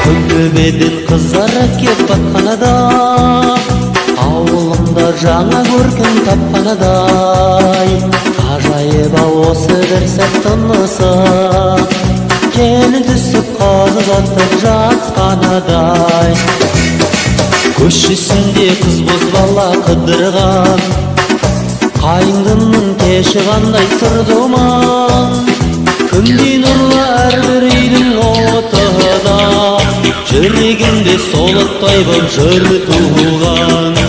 Көктөбеден кыздар кеп батканада, ауылымда жаңа көркін тапқанадай. Ажайып осы бір сәт тынысы, келін түсіп қазы жатып жатқанадай. Көшесінде қыз боз бала қыдырған, қайыңдының кеші қандай сыр думан. Күндей нұрлы әрбір үйдің отыда, жүрегімде солықтай боп жыр туған.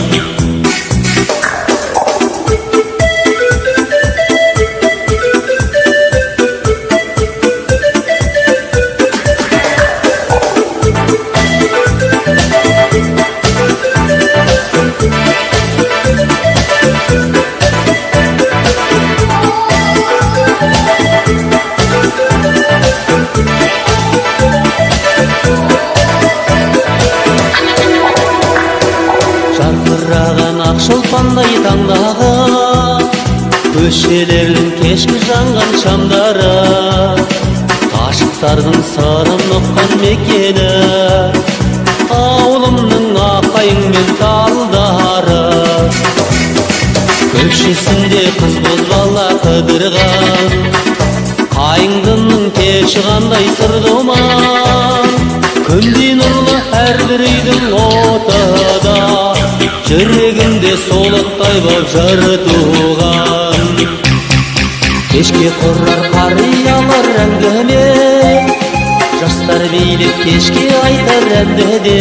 Жарқыраған ақ шолпандай таңдағы, көшелердің кешкі жанған шамдары, ғашықтардың сырын ұққан мекені, ауылымның аққайың мен талдары. Көшесінде қыз боз бала қыдырған, қайыңдының кеші қандай сыр думан. Күндей нұрлы әрбір үйдің отыда, жүрегімде солықтай боп жыр туған. Кешке құрар қариялар әңгіме, жастар билеп кешке айтар әнді де.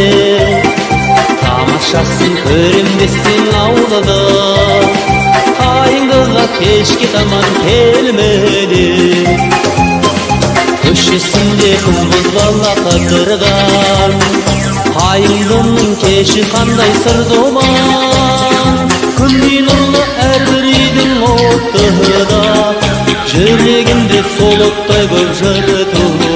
Тамашасын көрем десең ауылды, қайыңдыға кешке таман келмеді. Көшесінде қыз боз бала қыдырған, қайыңдының кеші қандай сыр думан. Күндей нұрлы әрбір үйдің отыда, жүрегімде солықтай боп жыр туған.